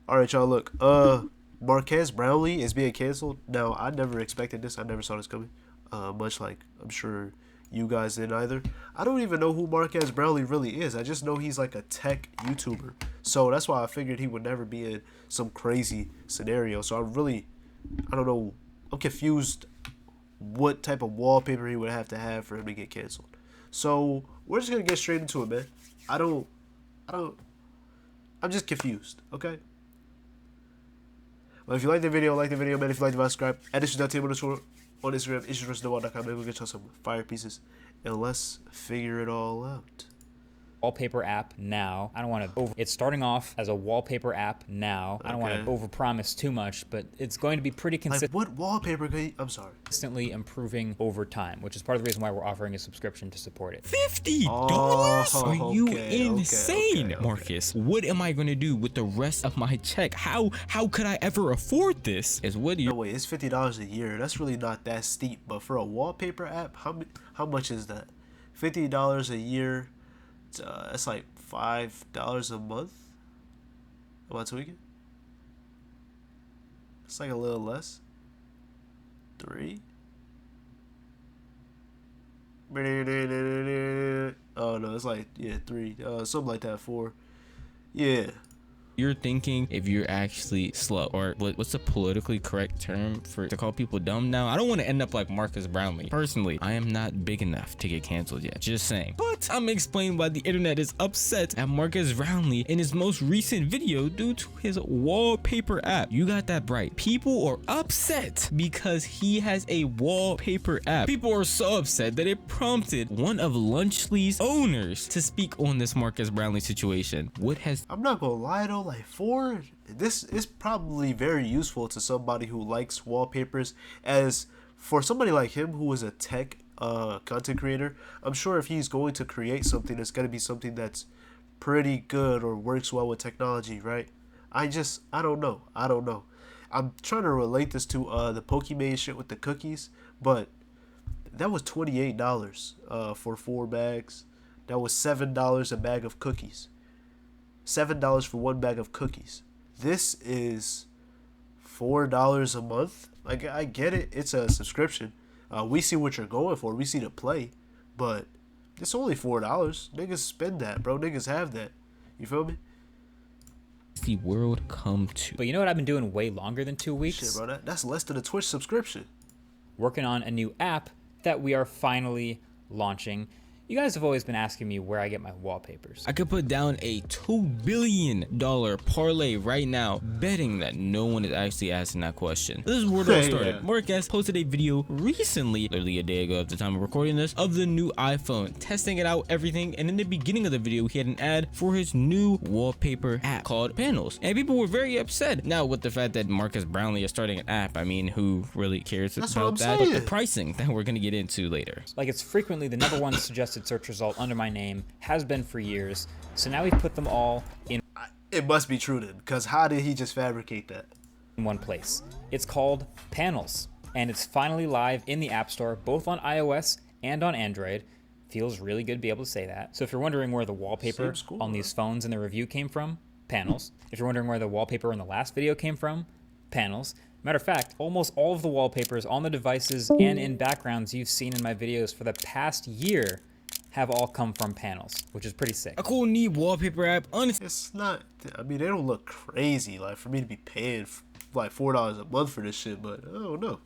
All right, y'all. Look, Marques Brownlee is being canceled. Now, I never expected this. I never saw this coming. Much like I'm sure you guys didn't either. I don't even know who Marques Brownlee really is. I just know he's like a tech YouTuber. So that's why I figured he would never be in some crazy scenario. So I don't know. I'm confused what type of wallpaper he would have to have for him to get canceled. So we're just gonna get straight into it, man. I'm just confused. Okay. Well, if you like the video, man. If you like the video, subscribe. And this is that team on Instagram, issuesversusthewall.com. Maybe we'll get you some fire pieces. And let's figure it all out. Wallpaper app now. I don't want to it's starting off as a wallpaper app now. I don't want to overpromise too much, but it's going to be pretty consistent. Like what wallpaper can you, I'm sorry. Consistently improving over time, which is part of the reason why we're offering a subscription to support it. $50? Are you insane, Marcus? What am I going to do with the rest of my check? How could I ever afford this? Is what you No, wait, it's $50 a year. That's really not that steep, but for a wallpaper app, how much is that? $50 a year. It's like $5 a month. Am I tweaking? It's like a little less. 3. Oh no, it's like 3. Something like that. 4. Yeah. You're thinking if you're actually slow, or what's the politically correct term to call people dumb now? I don't want to end up like Marques Brownlee. Personally, I am not big enough to get canceled yet, just saying. But I'm explaining why the internet is upset at Marques Brownlee in his most recent video due to his wallpaper app. You got that right. People are upset because he has a wallpaper app. People are so upset that it prompted one of Lunchly's owners to speak on this Marques Brownlee situation. I'm not gonna lie though, like this is probably very useful to somebody who likes wallpapers. As for somebody like him who is a tech content creator, I'm sure if he's going to create something, it's gonna be something that's pretty good or works well with technology, right? I don't know. I'm trying to relate this to the Pokemon shit with the cookies, but that was $28 for 4 bags. That was $7 a bag of cookies. $7 for 1 bag of cookies. This is $4 a month. Like, I get it. It's a subscription. We see what you're going for. We see the play. But it's only $4. Niggas spend that, bro. Niggas have that. You feel me? The world come to. But you know what I've been doing way longer than 2 weeks? Shit, bro. That's less than a Twitch subscription. Working on a new app that we are finally launching. You guys have always been asking me where I get my wallpapers. I could put down a $2 billion parlay right now, betting that no one is actually asking that question. This is where it all started. Marques posted a video recently, literally a day ago at the time of recording this, of the new iPhone, testing it out, everything. And in the beginning of the video, he had an ad for his new wallpaper app called Panels. And people were very upset. Now, with the fact that Marques Brownlee is starting an app, I mean, who really cares about that? But the pricing that we're going to get into later. Like, it's frequently the #1 suggested search result under my name, has been for years. So now we've put them all in. It must be true then, because how did he just fabricate that? In one place. It's called Panels, and it's finally live in the App Store, both on iOS and on Android. Feels really good to be able to say that. So if you're wondering where the wallpaper on these phones in the review came from, Panels. If you're wondering where the wallpaper in the last video came from, Panels. Matter of fact, almost all of the wallpapers on the devices and in backgrounds you've seen in my videos for the past year have all come from Panels, which is pretty sick. A cool, neat wallpaper app. It's not, I mean, they don't look crazy, like, for me to be paying, like, $4 a month for this shit, but I don't know.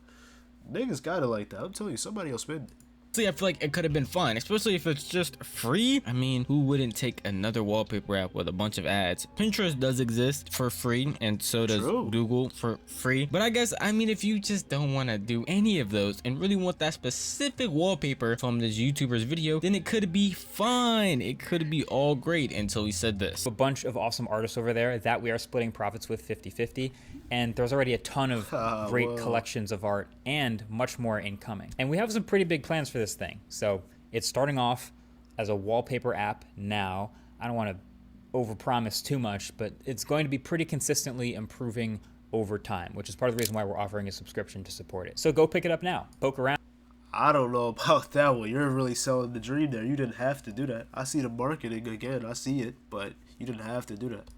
Niggas got it like that. I'm telling you, somebody else spend it. I feel like it could have been fun, especially if it's just free. I mean, who wouldn't take another wallpaper app with a bunch of ads? Pinterest does exist for free, and so does Google for free. But I guess, I mean, if you just don't want to do any of those and really want that specific wallpaper from this YouTuber's video, then it could be fine. It could be all great until he said this. A bunch of awesome artists over there that we are splitting profits with 50-50, and there's already a ton of great collections of art and much more incoming. And we have some pretty big plans for this thing. So it's starting off as a wallpaper app now. I don't want to overpromise too much, but it's going to be pretty consistently improving over time, which is part of the reason why we're offering a subscription to support it. So go pick it up now. Poke around. I don't know about that one. You're really selling the dream there. You didn't have to do that. I see the marketing again. I see it, but you didn't have to do that.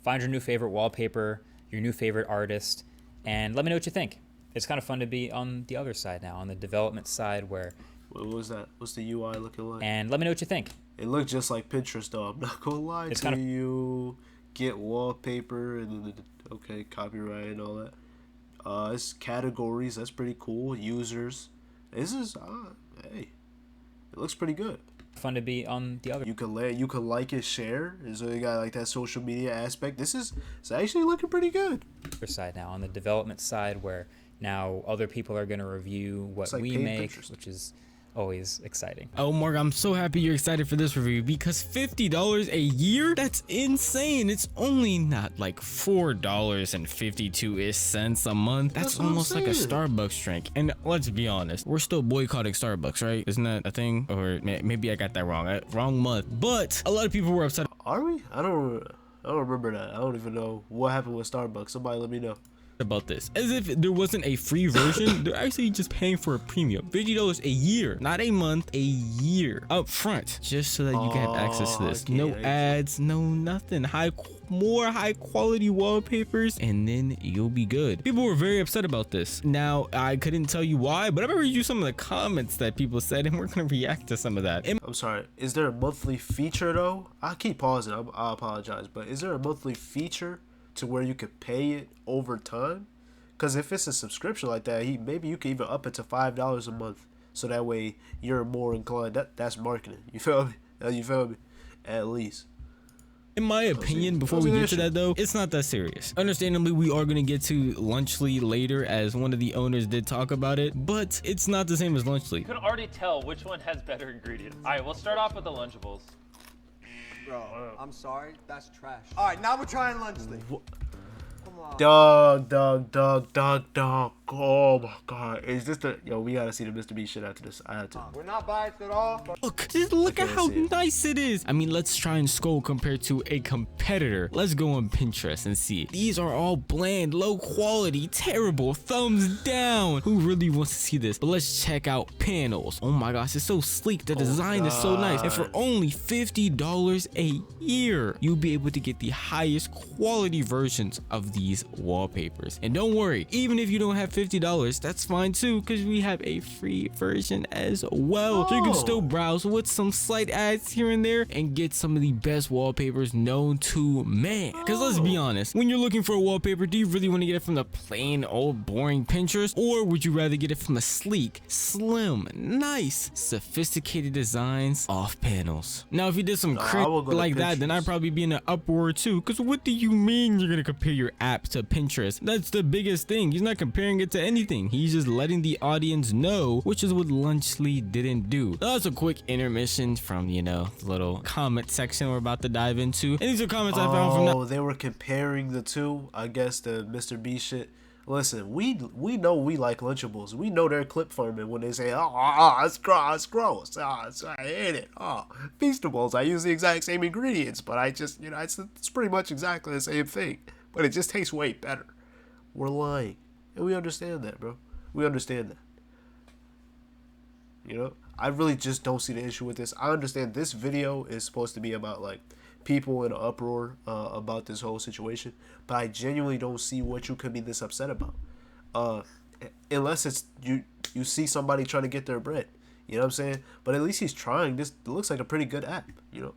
find your new favorite wallpaper, your new favorite artist, and let me know what you think. It's kind of fun to be on the other side now, on the development side where... What was that? What's the UI looking like? And let me know what you think. It looked just like Pinterest, though. I'm not gonna lie to you. Get wallpaper and then okay, copyright and all that. It's categories. That's pretty cool. Users. This is hey, it looks pretty good. Fun to be on the other. You can like and share. So you got like that social media aspect. It's actually looking pretty good. Side now, on the development side where now other people are gonna review what we make, which is always exciting. Oh, Mark, I'm so happy you're excited for this review because $50 a year? That's insane. It's only not like $4.52 a month. That's almost like a Starbucks drink. And let's be honest, we're still boycotting Starbucks, right? Isn't that a thing? Or maybe I got that wrong. Wrong month. But a lot of people were upset. Are we? I don't remember that. I don't even know what happened with Starbucks. Somebody let me know about this, as if there wasn't a free version. They're actually just paying for a premium. $50 a year, not a month, a year up front, just so that you can have access to this. No ads, no nothing. More high quality wallpapers, and then you'll be good. People were very upset about this. Now, I couldn't tell you why, but I'm gonna read you some of the comments that people said, and we're gonna react to some of that. I'm sorry, is there a monthly feature though? I keep pausing, I apologize, but is there a monthly feature to where you could pay it over time? Because if it's a subscription like that, maybe you can even up it to $5 a month, so that way you're more inclined. That's marketing. You feel me? At least. In my opinion, before we get to that though, it's not that serious. Understandably, we are going to get to Lunchly later, as one of the owners did talk about it, but it's not the same as Lunchly. You can already tell which one has better ingredients. All right, we'll start off with the Lunchables. Bro, I'm sorry, that's trash. All right, now we're trying Lunchly. Come on. Dog. Oh my God. Is this yo, we gotta see the Mr. Beast shit after this. I had to. We're not biased at all. Look, just look at how nice it is. I mean, let's try and scroll compared to a competitor. Let's go on Pinterest and see. These are all bland, low quality, terrible, thumbs down. Who really wants to see this? But let's check out Panels. Oh my gosh, it's so sleek. The design is so nice. And for only $50 a year, you'll be able to get the highest quality versions of these wallpapers. And don't worry, even if you don't have $50, that's fine too, because we have a free version as well. So you can still browse with some slight ads here and there and get some of the best wallpapers known to man. Because let's be honest, when you're looking for a wallpaper, do you really want to get it from the plain old boring Pinterest, or would you rather get it from the sleek, slim, nice, sophisticated designs off Panels? Now if you did some cringe like that, then I'd probably be in an uproar too, because what do you mean you're gonna compare your app to Pinterest? That's the biggest thing. He's not comparing it to anything. He's just letting the audience know, which is what Lunchly didn't do. That's a quick intermission from, you know, the little comment section we're about to dive into. And these are comments I found from... Oh, they were comparing the two, I guess, the Mr. B shit. Listen, we know we like Lunchables. We know they're clip farming when they say, it's gross. I hate it. Feastables, I use the exact same ingredients, but I just, you know, it's pretty much exactly the same thing. But it just tastes way better. We're lying. And we understand that, bro. We understand that. You know, I really just don't see the issue with this. I understand this video is supposed to be about, like, people in an uproar about this whole situation, but I genuinely don't see what you could be this upset about. Unless it's you see somebody trying to get their bread. You know what I'm saying? But at least he's trying. This looks like a pretty good app, you know.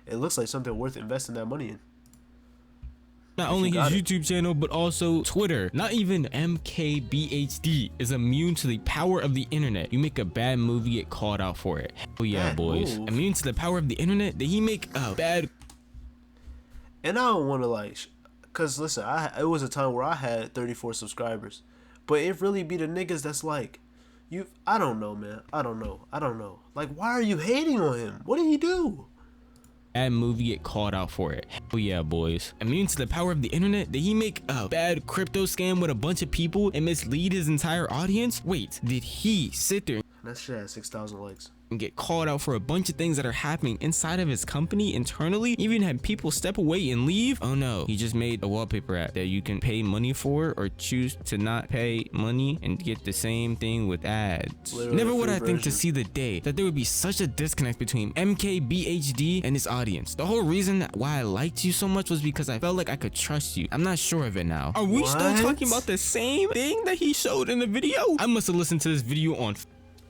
It looks like something worth investing that money in. Not only his YouTube channel, but also Twitter. Not even MKBHD is immune to the power of the internet. You make a bad movie, get called out for it. Hell yeah, bad boys. Move. Immune to the power of the internet? Did he make a bad... And I don't want to, like... Because, listen, it was a time where I had 34 subscribers. But it really be the niggas that's like... I don't know, man. I don't know. Like, why are you hating on him? What did he do? Bad movie, get called out for it. Hell yeah, boys. Immune to the power of the internet? Did he make a bad crypto scam with a bunch of people and mislead his entire audience? Wait, did he sit there? That shit had 6,000 likes. and get called out for a bunch of things that are happening inside of his company internally. Even had people step away and leave. Oh no, he just made a wallpaper app that you can pay money for or choose to not pay money and get the same thing with ads. Literally Never would I free think to version. see the day that there would be such a disconnect between MKBHD and his audience. The whole reason why I liked you so much was because I felt like I could trust you. I'm not sure of it now. Are we still What? talking about the same thing that he showed in the video? I must have listened to this video on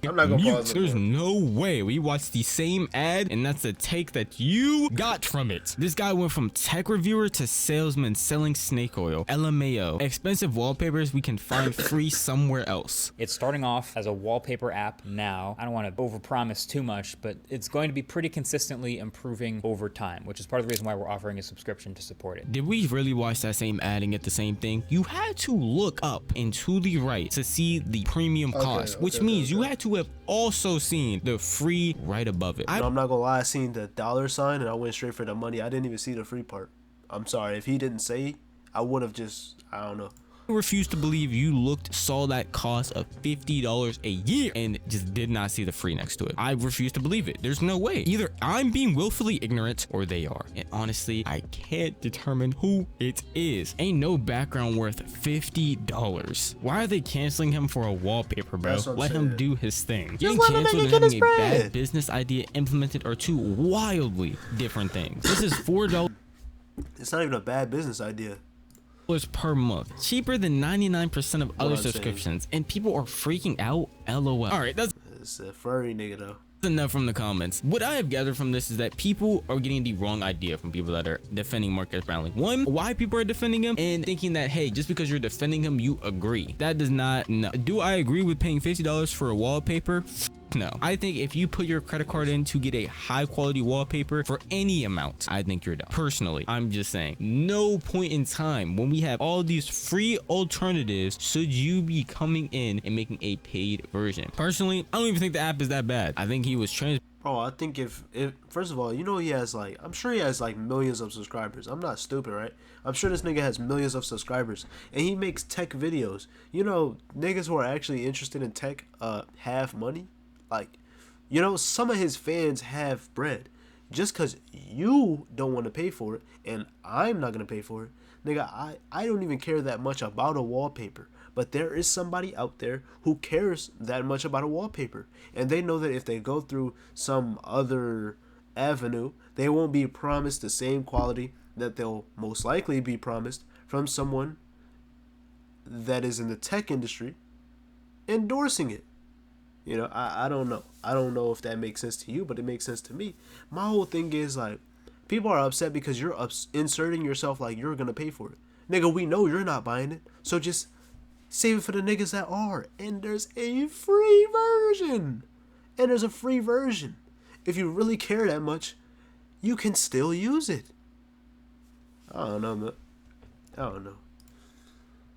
I'm not gonna mute. pause it, There's bro. no way we watched the same ad and that's the take that you got from it. This guy went from tech reviewer to salesman selling snake oil. LMAO. Expensive wallpapers we can find free somewhere else. It's starting off as a wallpaper app now. I don't want to overpromise too much, but it's going to be pretty consistently improving over time, which is part of the reason why we're offering a subscription to support it. Did we really watch that same ad and get the same thing? You had to look up and to the right to see the premium cost, which means you had to have also seen the free right above it. No, I'm not gonna lie, I seen the $sign and I went straight for the money. I didn't even see the free part. I'm sorry, if he didn't say, I would have just, I don't know. I refuse to believe you saw that cost of $50 a year and just did not see the free next to it. I refuse to believe it. There's no way. Either I'm being willfully ignorant or they are. And honestly, I can't determine who it is. Ain't no background worth $50. Why are they canceling him for a wallpaper, bro? That's what I'm Let him saying. do his thing. Just Getting let him canceled and get his having a bad bread. business idea implemented are two wildly different things. This is $4 It's not even a bad business idea. per month, cheaper than 99% of other I'm saying. subscriptions, and people are freaking out. LOL. All right, that's It's a furry nigga though. enough from the comments. What I have gathered from this is that people are getting the wrong idea from people that are defending Marques Brownlee. One, why people are defending him and thinking that, hey, just because you're defending him, you agree. That does not, no. Do I agree with paying $50 for a wallpaper? No. I think if you put your credit card in to get a high quality wallpaper for any amount, I think you're done. Personally, I'm just saying, no point in time when we have all these free alternatives should you be coming in and making a paid version. Personally, I don't even think the app is that bad. I think he was Bro, I think if first of all, you know he has like, I'm sure he has like millions of subscribers. I'm not stupid, right? I'm sure this nigga has millions of subscribers and he makes tech videos. You know, niggas who are actually interested in tech have money. Like, you know, some of his fans have bread. Just because you don't want to pay for it and I'm not going to pay for it, nigga, I don't even care that much about a wallpaper. But there is somebody out there who cares that much about a wallpaper. And they know that if they go through some other avenue, they won't be promised the same quality that they'll most likely be promised from someone that is in the tech industry endorsing it. You know, I don't know. I don't know if that makes sense to you, but it makes sense to me. My whole thing is like, people are upset because you're inserting yourself like you're going to pay for it. Nigga, we know you're not buying it. So just save it for the niggas that are. And there's a free version. And there's a free version. If you really care that much, you can still use it. I don't know, man. I don't know.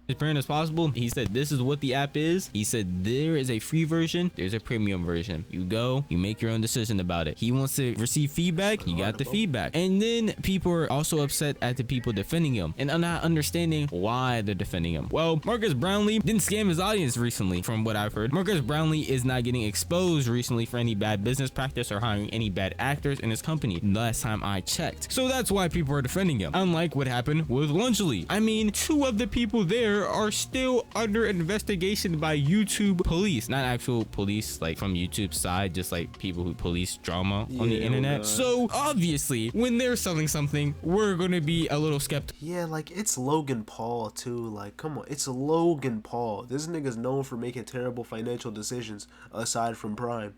transparent as possible. He said this is what the app is. He said there is a free version, there's a premium version. You go, you make your own decision about it. He wants to receive feedback, you got the feedback. And then people are also upset at the people defending him and are not understanding why they're defending him. Well, Marques Brownlee didn't scam his audience recently, from what I've heard. Marques Brownlee is not getting exposed recently for any bad business practice or hiring any bad actors in his company last time I checked. So that's why people are defending him, unlike what happened with Lunchly. I mean, 2 of the people there are still under investigation by YouTube police, not actual police like from YouTube's side, just like people who police drama on the internet. So obviously when they're selling something, we're gonna be a little skeptical. Yeah, like it's Logan Paul too. Like, come on, it's Logan Paul. This nigga's known for making terrible financial decisions aside from Prime.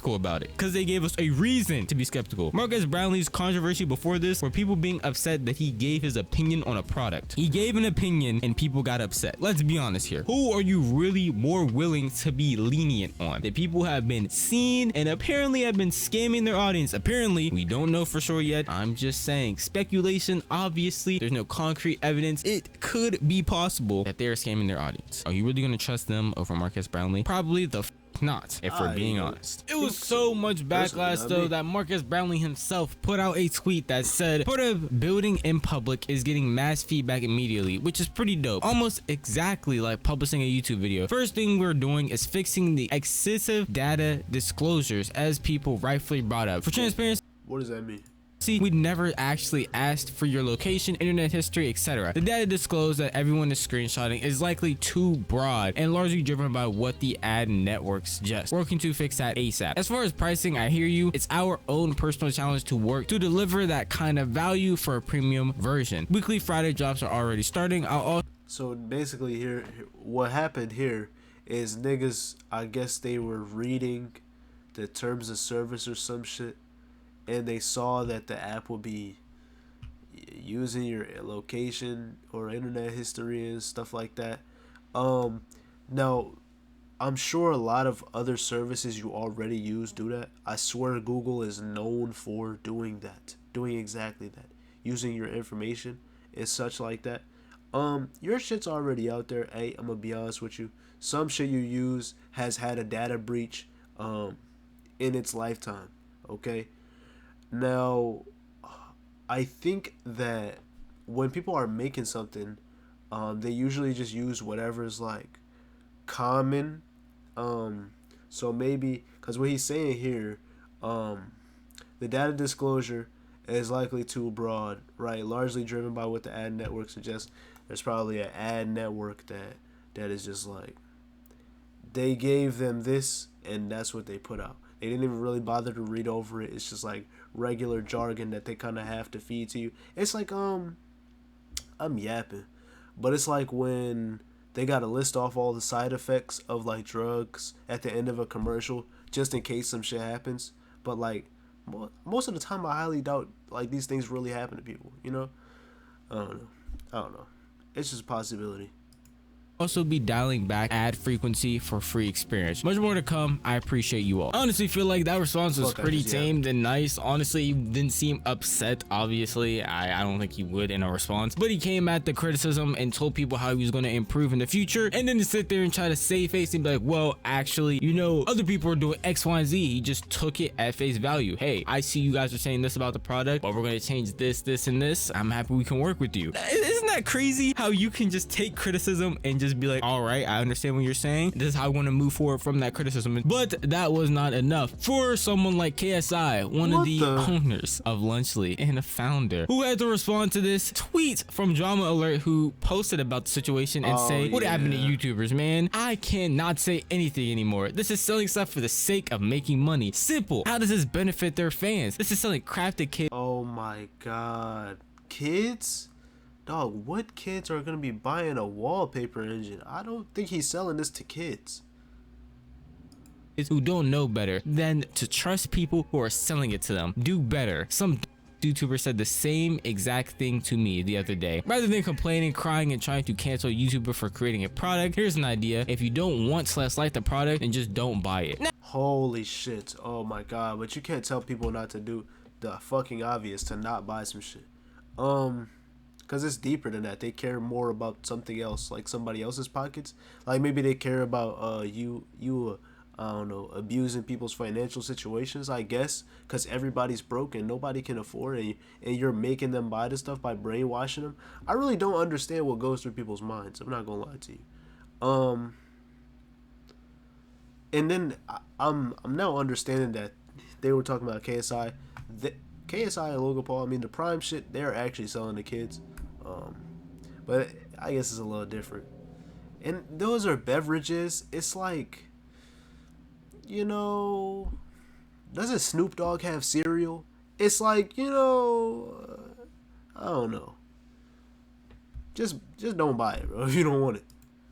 About it because they gave us a reason to be skeptical. Marques Brownlee's controversy before this were people being upset that he gave his opinion on a product. He gave an opinion and people got upset. Let's be honest here. Who are you really more willing to be lenient on? The people who have been seen and apparently have been scamming their audience. Apparently, we don't know for sure yet. I'm just saying speculation. Obviously, there's no concrete evidence. It could be possible that they're scamming their audience. Are you really going to trust them over Marques Brownlee? Probably the not, if we're being honest. It was so much backlash though that Marques Brownlee himself put out a tweet that said, part of building in public is getting mass feedback immediately, which is pretty dope. Almost exactly like publishing a YouTube video. First thing we're doing is fixing the excessive data disclosures, as people rightfully brought up. For transparency, what does that mean? we never actually asked for your location, internet history, etc. The data disclosed that everyone is screenshotting is likely too broad and largely driven by what the ad networks suggest. Working to fix that ASAP. As far as pricing, I hear you. It's our own personal challenge to work to deliver that kind of value for a premium version. Weekly Friday drops are already starting. So basically here, what happened here is niggas, I guess they were reading the terms of service or some shit, and they saw that the app would be using your location or internet history and stuff like that. Now, I'm sure a lot of other services you already use do that. I swear Google is known for doing that, doing exactly that, using your information and such like that. Your shit's already out there. Hey, I'm gonna be honest with you. Some shit you use has had a data breach in its lifetime. Okay. Now, I think that when people are making something, they usually just use whatever is like common. So maybe, because what he's saying here, the data disclosure is likely too broad, right? Largely driven by what the ad network suggests. There's probably an ad network that is just like, they gave them this and that's what they put out. They didn't even really bother to read over it. It's just like regular jargon that they kind of have to feed to you. It's like, I'm yapping, but it's like when they got to list off all the side effects of like drugs at the end of a commercial just in case some shit happens. But like most of the time, I highly doubt like these things really happen to people, you know? I don't know. It's just a possibility. Also be dialing back ad frequency for free experience. Much more to come. I appreciate you all. I honestly feel like that response was pretty tamed and nice. Honestly, he didn't seem upset. Obviously, I don't think he would in a response, but he came at the criticism and told people how he was going to improve in the future, and then to sit there and try to save face and be like, well, actually, you know, other people are doing X, Y, and Z. He just took it at face value. Hey, I see you guys are saying this about the product, but we're going to change this, this, and this. I'm happy we can work with you. Isn't that crazy how you can just take criticism and just be like, all right, I understand what you're saying. This is how I want to move forward from that criticism. But that was not enough for someone like KSI, one of the owners of Lunchly and a founder, who had to respond to this tweet from Drama Alert, who posted about the situation and say, what happened to YouTubers, man? I cannot say anything anymore. This is selling stuff for the sake of making money. Simple. How does this benefit their fans? This is selling crafted kids. Oh my god. Kids? Dog, what kids are going to be buying a wallpaper engine? I don't think he's selling this to kids who don't know better than to trust people who are selling it to them. Do better. Some YouTuber said the same exact thing to me the other day. Rather than complaining, crying, and trying to cancel a YouTuber for creating a product, here's an idea. If you don't want / like the product, then just don't buy it. Holy shit. Oh my god. But you can't tell people not to do the fucking obvious, to not buy some shit. Because it's deeper than that. They care more about something else, like somebody else's pockets. Like maybe they care about you I don't know, abusing people's financial situations, I guess, because everybody's broken, nobody can afford it, and you're making them buy this stuff by brainwashing them. I really don't understand what goes through people's minds. I'm not gonna lie to you. And then I'm now understanding that they were talking about KSI. KSI and Logan Paul, I mean, the Prime shit, they're actually selling to kids. But I guess it's a little different. And those are beverages. It's like, you know, doesn't Snoop Dogg have cereal? It's like, you know, I don't know. Just don't buy it, bro, if you don't want it.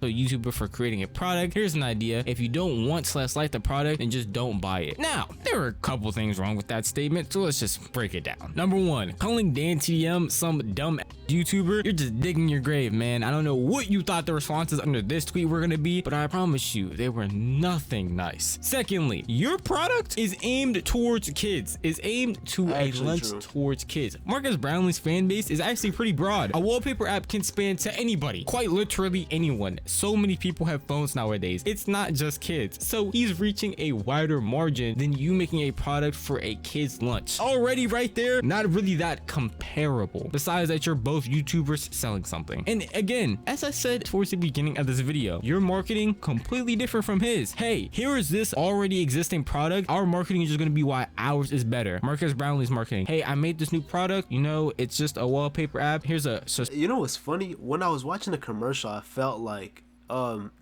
A YouTuber for creating a product. Here's an idea. If you don't want / like the product, then just don't buy it. Now, there are a couple things wrong with that statement, so let's just break it down. Number one, calling Dan TDM some dumb YouTuber, you're just digging your grave, man. I don't know what you thought the responses under this tweet were gonna be, but I promise you, they were nothing nice. Secondly, your product is aimed towards kids, is aimed to a lunch towards kids. Marques Brownlee's fan base is actually pretty broad. A wallpaper app can span to anybody, quite literally anyone. So many people have phones nowadays. It's not just kids. So he's reaching a wider margin than you making a product for a kid's lunch. Already right there, not really that comparable. Besides that, you're both YouTubers selling something. And again, as I said towards the beginning of this video, your marketing completely different from his. Hey, here is this already existing product. Our marketing is just gonna be why ours is better. Marques Brownlee's marketing. Hey, I made this new product. You know, it's just a wallpaper app. Here's a. You know what's funny? When I was watching the commercial, I felt like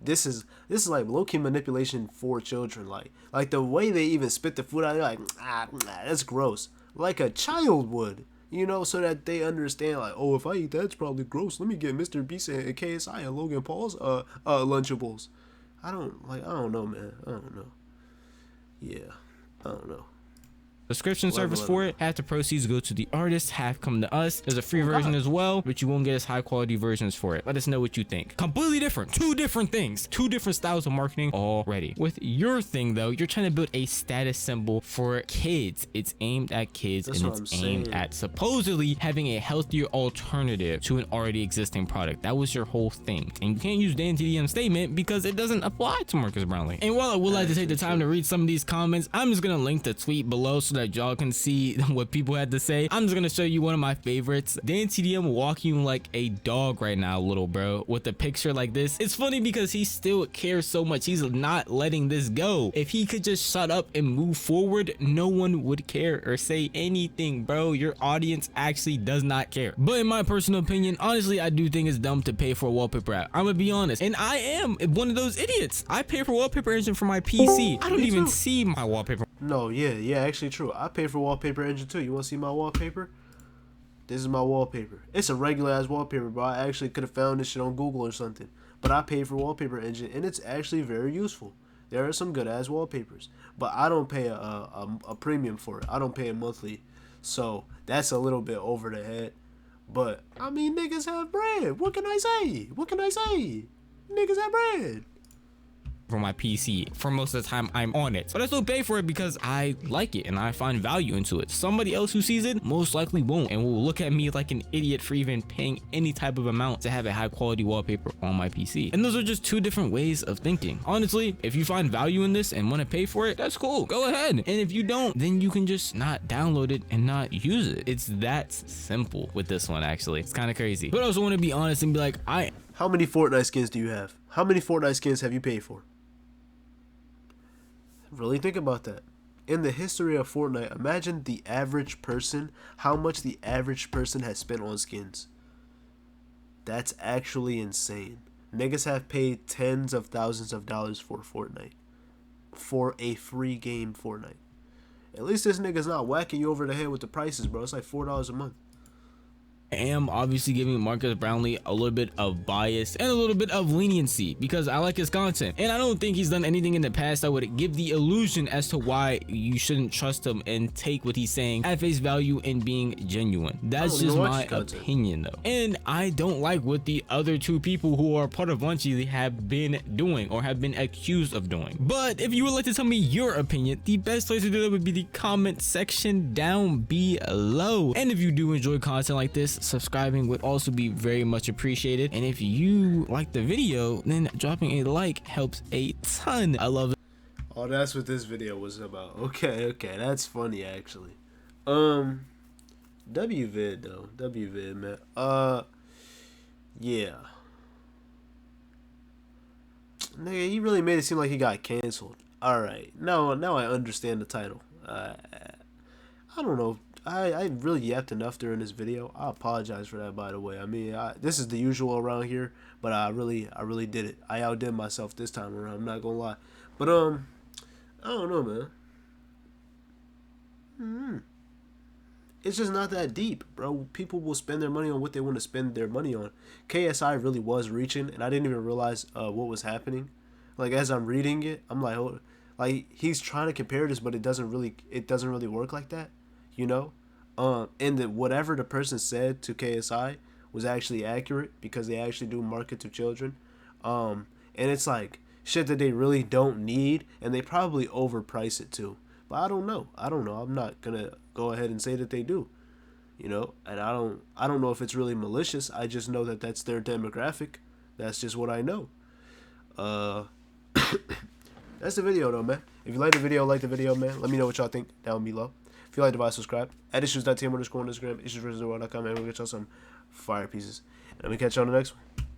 this is like low-key manipulation for children. Like the way they even spit the food out, they're like, that's gross. Like a child would. You know, so that they understand, like, oh, if I eat that, it's probably gross. Let me get Mr. Beast and KSI and Logan Paul's Lunchables. I don't know, man. I don't know. Yeah, I don't know. Subscription service for it. Half the proceeds go to the artist, half come to us. There's a free version as well, but you won't get as high quality versions for it. Let us know what you think. Completely different, two different things, two different styles of marketing already. With your thing though, you're trying to build a status symbol for kids. It's aimed at kids. That's and it's aimed at supposedly having a healthier alternative to an already existing product. That was your whole thing. And you can't use Dan TDM's statement because it doesn't apply to Marques Brownlee. And while I would like to take the time to read some of these comments, I'm just gonna link the tweet below so that y'all can see what people had to say. I'm just gonna show you one of my favorites. Dan TDM walking like a dog right now, little bro, with a picture like this. It's funny because he still cares so much. He's not letting this go. If he could just shut up and move forward, no one would care or say anything, bro. Your audience actually does not care. But in my personal opinion, honestly, I do think it's dumb to pay for a wallpaper app. I'm gonna be honest, and I am one of those idiots. I pay for wallpaper engine for my PC. I don't even see my wallpaper. No, yeah, actually true. I pay for wallpaper engine too. You want to see my wallpaper? This is my wallpaper. It's a regular ass wallpaper, bro. I actually could have found this shit on Google or something. But I paid for wallpaper engine, and it's actually very useful. There are some good ass wallpapers, but I don't pay a premium for it. I don't pay it monthly, so that's a little bit over the head. But I mean, niggas have bread. What can I say? Niggas have bread. For my PC for most of the time I'm on it, but I still pay for it because I like it and I find value into it. Somebody else who sees it most likely won't and will look at me like an idiot for even paying any type of amount to have a high quality wallpaper on my PC. And those are just two different ways of thinking. Honestly, if you find value in this and want to pay for it, that's cool, go ahead. And if you don't, then you can just not download it and not use it. It's that simple with this one. Actually, it's kind of crazy, but I also want to be honest and be like, how many Fortnite skins do you have? How many Fortnite skins have you paid for? Really think about that. In the history of Fortnite, imagine the average person, how much the average person has spent on skins. That's actually insane. Niggas have paid tens of thousands of dollars for Fortnite. For a free game Fortnite. At least this nigga's not whacking you over the head with the prices, bro. It's like $4 a month. I am obviously giving Marques Brownlee a little bit of bias and a little bit of leniency because I like his content and I don't think he's done anything in the past that would give the illusion as to why you shouldn't trust him and take what he's saying at face value and being genuine. That's just my opinion though, and I don't like what the other two people who are part of Lunchy have been doing or have been accused of doing. But if you would like to tell me your opinion, the best place to do that would be the comment section down below. And if you do enjoy content like this, subscribing would also be very much appreciated, and if you like the video, then dropping a like helps a ton. I love it. Oh, that's what this video was about. Okay, that's funny actually. WVid though, WVid, man. Yeah, nigga, he really made it seem like he got canceled. All right, now I understand the title. I don't know. I really yapped enough during this video. I apologize for that, by the way. I mean, this is the usual around here, but I really did it. I outdid myself this time around. I'm not gonna lie, but I don't know, man. It's just not that deep, bro. People will spend their money on what they want to spend their money on. KSI really was reaching, and I didn't even realize what was happening. Like as I'm reading it, I'm like, oh, like he's trying to compare this, but it doesn't really work like that. You know, and that whatever the person said to KSI was actually accurate because they actually do market to children, and it's like shit that they really don't need, and they probably overprice it too. But I don't know. I'm not gonna go ahead and say that they do, you know. And I don't know if it's really malicious. I just know that that's their demographic. That's just what I know. That's the video though, man. If you like the video, man. Let me know what y'all think down below. If you like the video, subscribe. At issues.team_on Instagram, issues.com, and we'll get y'all some fire pieces. And let me catch you on the next one.